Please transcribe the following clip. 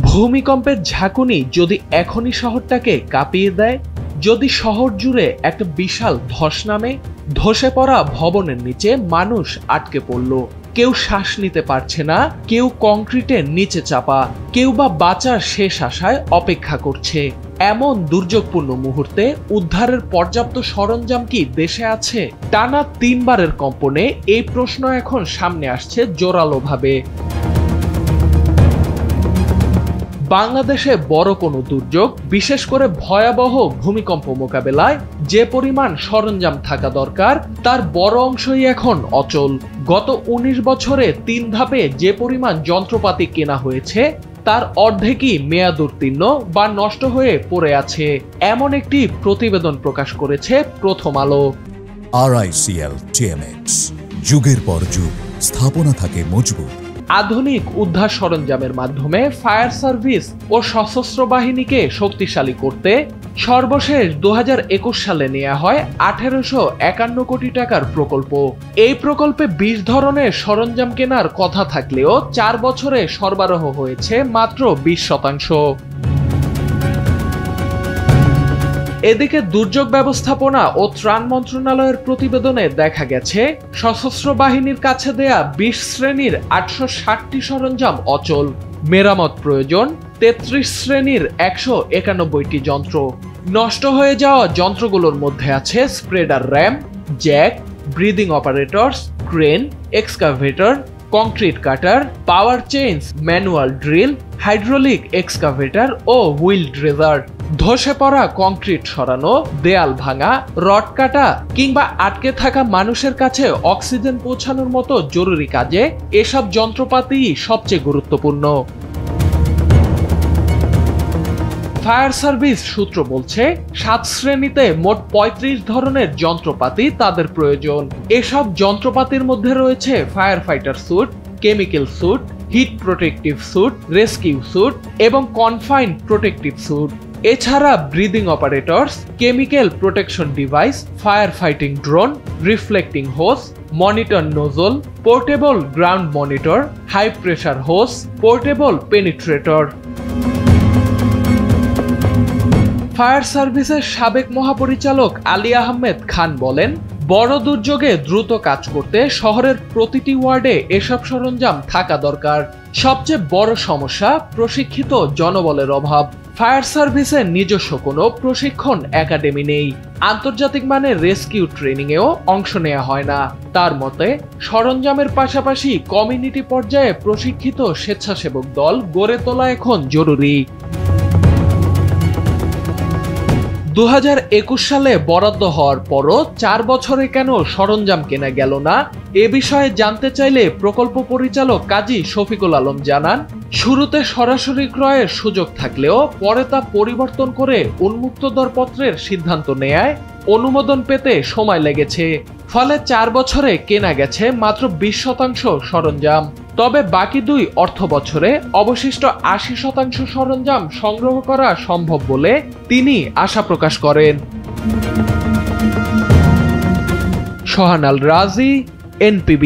ভূমিকম্পের ঝাঁকুনি যদি এখনই শহরটাকে কাঁপিয়ে দেয়, যদি শহর জুড়ে একটা বিশাল ধস নামে, ধসে পড়া ভবনের নিচে মানুষ আটকে পড়ল, কেউ শ্বাস নিতে পারছে না, কেউ কংক্রিটের নিচে চাপা, কেউ বা বাঁচার শেষ আশায় অপেক্ষা করছে, এমন দুর্যোগপূর্ণ মুহূর্তে উদ্ধারের পর্যাপ্ত সরঞ্জাম কি দেশে আছে? টানা 3 বারের কম্পনে এই প্রশ্ন এখন সামনে আসছে জোরালোভাবে। বাংলাদেশে বড় কোনো দুর্যোগ, বিশেষ করে ভয়াবহ ভূমিকম্প মোকাবেলায় যে পরিমাণ সরঞ্জাম থাকা দরকার তার বড় অংশই এখন অচল। গত 19 বছরে 3 ধাপে যে পরিমাণ যন্ত্রপাতি কেনা হয়েছে তার অর্ধেকই মেয়াদোত্তীর্ণ বা নষ্ট হয়ে পড়ে আছে, এমন একটি প্রতিবেদন প্রকাশ করেছে প্রথম আলো। RICL TMX, যুগের পর যুগ স্থাপনা থাকে মজবুত। আধুনিক উদ্ধার সরঞ্জামের মাধ্যমে ফায়ার সার্ভিস ও সশস্ত্র বাহিনীকে শক্তিশালী করতে সর্বশেষ 2021 সালে নেওয়া হয় 1851 কোটি টাকার প্রকল্প। এই প্রকল্পে 20 ধরনের সরঞ্জাম কেনার কথা থাকলেও 4 বছরে সরবরাহ হয়েছে মাত্র 20%। এদিকে দুর্যোগ ব্যবস্থাপনা ও ত্রাণ মন্ত্রণালয়ের প্রতিবেদনে দেখা গেছে সশস্ত্র বাহিনীর কাছে দেয়া 20 শ্রেণীর 860টি সরঞ্জাম অচল, মেরামত প্রয়োজন 33 শ্রেণীর 191টি যন্ত্র। নষ্ট হয়ে যাওয়া যন্ত্রগুলোর মধ্যে আছে spreader ram, jack, breathing operators, crane, excavator, concrete cutter, power chains, manual drill, hydraulic excavator ও হুইল ড্রেজার। ধসে পড়া কংক্রিট সরানো, দেয়াল ভাঙা, রড কাটা কিংবা আটকে থাকা মানুষের কাছে অক্সিজেন পৌঁছানোর মতো জরুরি কাজে এসব যন্ত্রপাতি সবচেয়ে গুরুত্বপূর্ণ। ফায়ার সার্ভিস সূত্র বলছে 7 শ্রেণীতে মোট 35 ধরনের যন্ত্রপাতি তাদের প্রয়োজন। এসব যন্ত্রপাতির মধ্যে রয়েছে fire fighter suit, chemical suit, heat protective suit, rescue suit এবং কনফাইন্ড প্রোটেক্টিভ স্যুট। এছাড়া breathing operators, chemical protection device, fire fighting drone, reflecting hose, monitor nozzle, portable ground monitor, high pressure hose, portable penetrator. Fire সার্ভিসের সাবেক মহাপরিচালক আলী আহমেদ খান বলেন, বড় দুর্যোগে দ্রুত কাজ করতে শহরের প্রতিটি ওয়ার্ডে এসব সরঞ্জাম থাকা দরকার। সবচেয়ে বড় সমস্যা প্রশিক্ষিত জনবলের অভাব। ফায়ার সার্ভিসের নিজস্ব কোনো প্রশিক্ষণ একাডেমি নেই, আন্তর্জাতিক মানের রেস্কিউ ট্রেনিংয়েও অংশ নেওয়া হয় না। তার মতে সরঞ্জামের পাশাপাশি কমিউনিটি পর্যায়ে প্রশিক্ষিত স্বেচ্ছাসেবক দল গড়ে তোলা এখন জরুরি। 2021 সালে বরাদ্দ হওয়ার পরও 4 বছরে কেন সরঞ্জাম কেনা গেল না, এ বিষয়ে জানতে চাইলে প্রকল্প পরিচালক কাজী শফিকুল আলম জানান, শুরুতে সরাসরি ক্রয়ের সুযোগ থাকলেও পরে তা পরিবর্তন করে উন্মুক্ত দরপত্রের সিদ্ধান্ত নেয়ায় অনুমোদন পেতে সময় লেগেছে। ফলে 4 বছরে কেনা গেছে মাত্র 20% সরঞ্জাম। তবে বাকি 2 অর্থ বছরে অবশিষ্ট 80% সরঞ্জাম সংগ্রহ করা সম্ভব বলে তিনি আশা প্রকাশ করেন। সোহান আল রাজি, NPB।